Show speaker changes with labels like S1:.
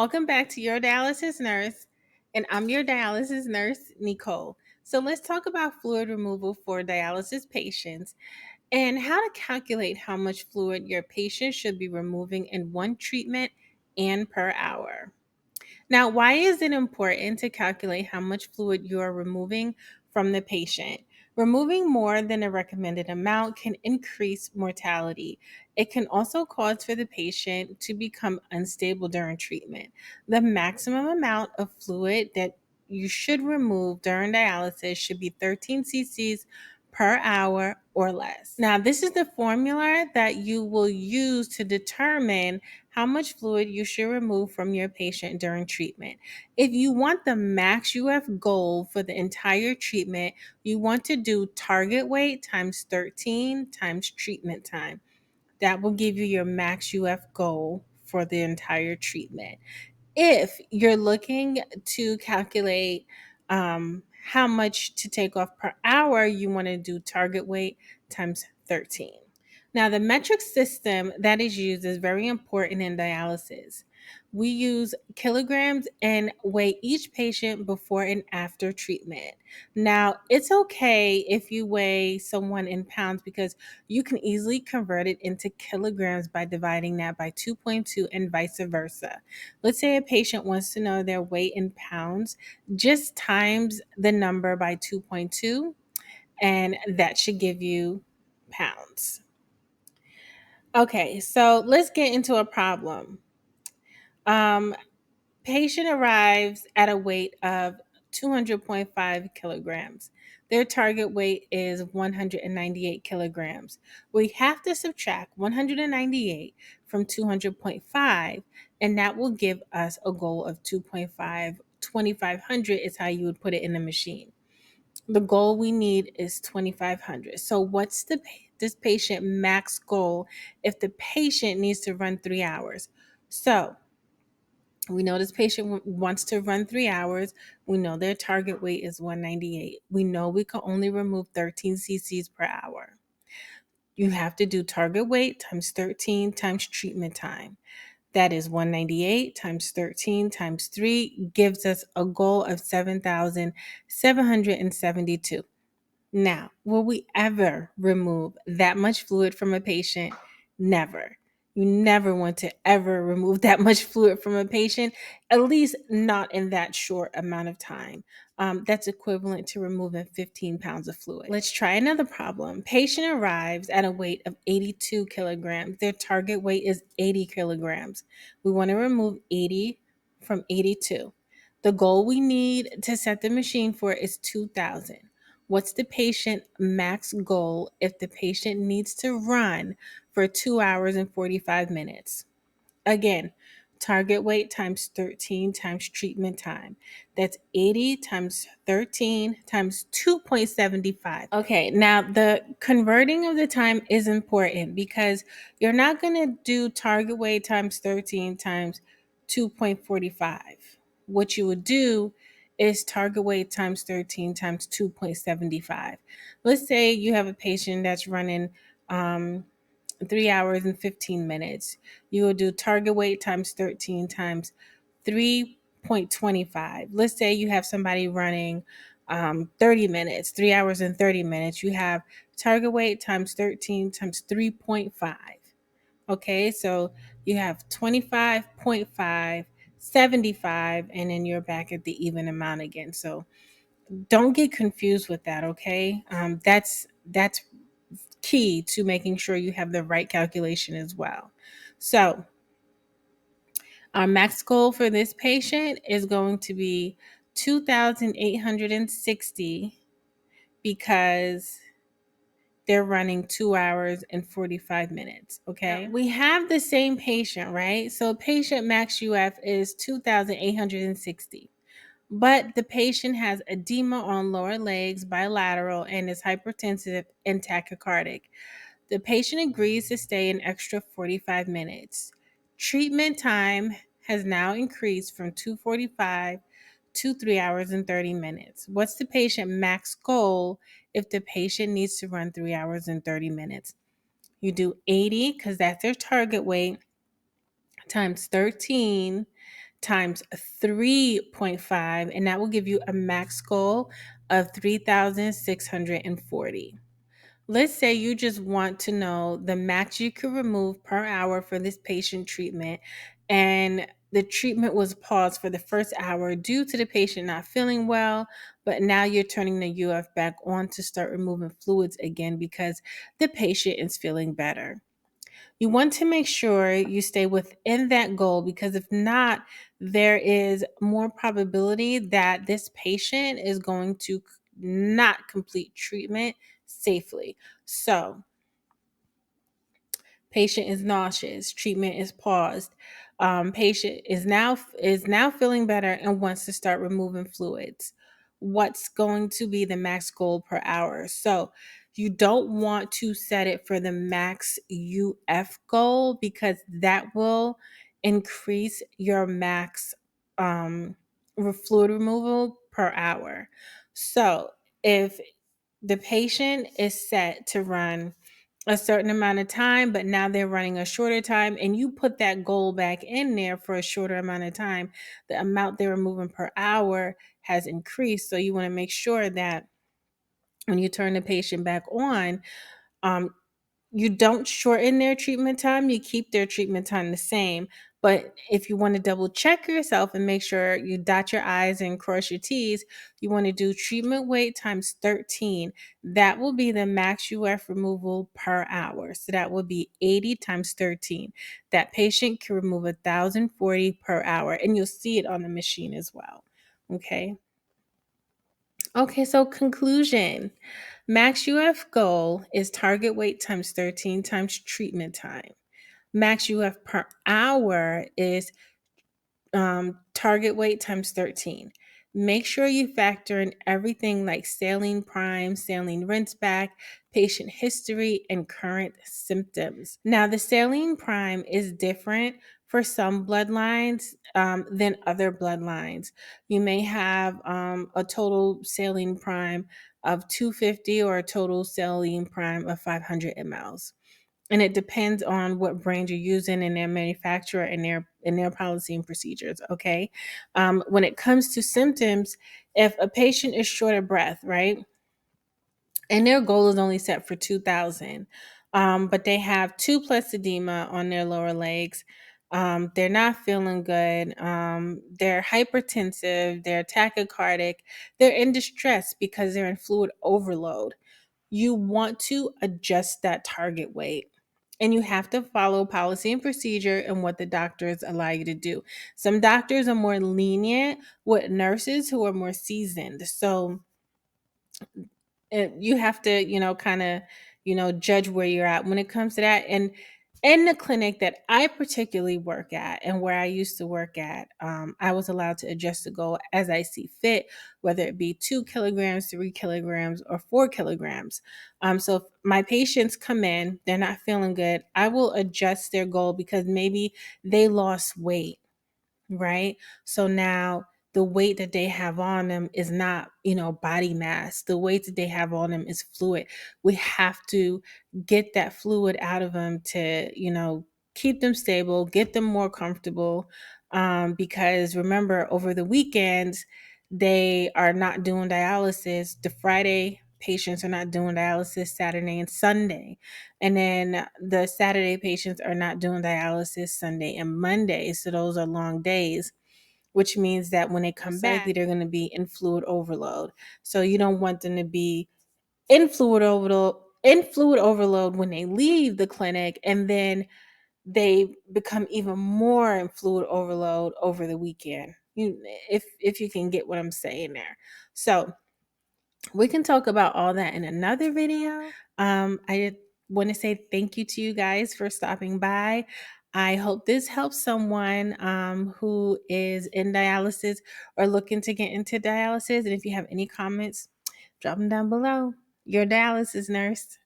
S1: welcome back to Your Dialysis Nurse. And I'm your dialysis nurse, Nicole. So let's talk about fluid removal for dialysis patients and how to calculate how much fluid your patient should be removing in one treatment and per hour. Now, why is it important to calculate how much fluid you are removing from the patient? Removing more than a recommended amount can increase mortality. It can also cause for the patient to become unstable during treatment. The maximum amount of fluid that you should remove during dialysis should be 13 cc's per hour or less. Now, this is the formula that you will use to determine how much fluid you should remove from your patient during treatment. If you want the max UF goal for the entire treatment, you want to do target weight times 13 times treatment time. That will give you your max UF goal for the entire treatment. If you're looking to calculate how much to take off per hour, you want to do target weight times 13. Now, the metric system that is used is very important in dialysis. We use kilograms and weigh each patient before and after treatment. Now, it's okay if you weigh someone in pounds because you can easily convert it into kilograms by dividing that by 2.2 and vice versa. Let's say a patient wants to know their weight in pounds, just times the number by 2.2, and that should give you pounds. Okay, so let's get into a problem. Um, Patient arrives at a weight of 200.5 kilograms. Their target weight is 198 kilograms. We have to subtract 198 from 200.5, and that will give us a goal of 2.5. 2,500 is how you would put it in the machine. The goal we need is 2,500. So what's this patient max goal if the patient needs to run 3 hours? So we know this patient wants to run 3 hours. We know their target weight is 198. We know we can only remove 13 cc's per hour. You have to do target weight times 13 times treatment time. That is 198 times 13 times 3 gives us a goal of 7,772. Now, will we ever remove that much fluid from a patient? Never. You never want to ever remove that much fluid from a patient, at least not in that short amount of time. That's equivalent to removing 15 pounds of fluid. Let's try another problem. Patient arrives at a weight of 82 kilograms. Their target weight is 80 kilograms. We want to remove 80 from 82. The goal we need to set the machine for is 2,000. What's the patient max goal if the patient needs to run for 2 hours and 45 minutes? Again, target weight times 13 times treatment time. That's 80 times 13 times 2.75. Okay, now the converting of the time is important because you're not going to do target weight times 13 times 2.45. What you would do is target weight times 13 times 2.75. Let's say you have a patient that's running 3 hours and 15 minutes. You will do target weight times 13 times 3.25. Let's say you have somebody running 30 minutes, 3 hours and 30 minutes. You have target weight times 13 times 3.5. Okay, so you have 25.5, 75, and then you're back at the even amount again. So don't get confused with that, okay? That's key to making sure you have the right calculation as well. So, our max goal for this patient is going to be 2,860 because they're running 2 hours and 45 minutes. Okay. Now, we have the same patient, right? So, patient max UF is 2,860. But the patient has edema on lower legs, bilateral, and is hypertensive and tachycardic. The patient agrees to stay an extra 45 minutes. Treatment time has now increased from 2:45 to 3 hours and 30 minutes. What's the patient max goal if the patient needs to run 3 hours and 30 minutes? You do 80 because that's their target weight times 13 times 3.5, and that will give you a max goal of 3,640. Let's say you just want to know the max you could remove per hour for this patient treatment, and the treatment was paused for the first hour due to the patient not feeling well, but now you're turning the UF back on to start removing fluids again because the patient is feeling better. You want to make sure you stay within that goal, because if not, there is more probability that this patient is going to not complete treatment safely. So, patient is nauseous, treatment is paused. Patient is now feeling better and wants to start removing fluids. What's going to be the max goal per hour? So you don't want to set it for the max UF goal, because that will increase your max fluid removal per hour. So if the patient is set to run a certain amount of time, but now they're running a shorter time, and you put that goal back in there for a shorter amount of time, the amount they're removing per hour has increased. So you want to make sure that when you turn the patient back on, um, you don't shorten their treatment time, you keep their treatment time the same. But if you want to double check yourself and make sure you dot your I's and cross your T's, you want to do treatment weight times 13. That will be the max UF removal per hour. So that would be 80 times 13. That patient can remove 1,040 per hour, and you'll see it on the machine as well. Okay. Okay, so conclusion. Max UF goal is target weight times 13 times treatment time. Max UF per hour is target weight times 13. Make sure you factor in everything like saline prime, saline rinse back, patient history, and current symptoms. Now, the saline prime is different for some bloodlines than other bloodlines. You may have a total saline prime of 250 or a total saline prime of 500 mLs, and it depends on what brand you're using and their manufacturer and their policy and procedures. Okay. When it comes to symptoms, if a patient is short of breath, right, and their goal is only set for 2,000, but they have 2+ edema on their lower legs, they're not feeling good, they're hypertensive, they're tachycardic, they're in distress because they're in fluid overload, you want to adjust that target weight. And you have to follow policy and procedure and what the doctors allow you to do. Some doctors are more lenient with nurses who are more seasoned. So you have to, kind of, judge where you're at when it comes to that. And in the clinic that I particularly work at and where I used to work at, I was allowed to adjust the goal as I see fit, whether it be 2 kilograms, 3 kilograms, or 4 kilograms. So if my patients come in, they're not feeling good, I will adjust their goal because maybe they lost weight, right? So now the weight that they have on them is not, body mass. The weight that they have on them is fluid. We have to get that fluid out of them to, keep them stable, get them more comfortable. Because remember, over the weekends, they are not doing dialysis. The Friday patients are not doing dialysis, Saturday and Sunday. And then the Saturday patients are not doing dialysis Sunday and Monday. So those are long days, which means that when they come back, they're going to be in fluid overload. So you don't want them to be in fluid overload when they leave the clinic, and then they become even more in fluid overload over the weekend. If you can get what I'm saying there. So we can talk about all that in another video. I want to say thank you to you guys for stopping by. I hope this helps someone who is in dialysis or looking to get into dialysis. And if you have any comments, drop them down below. Your dialysis nurse.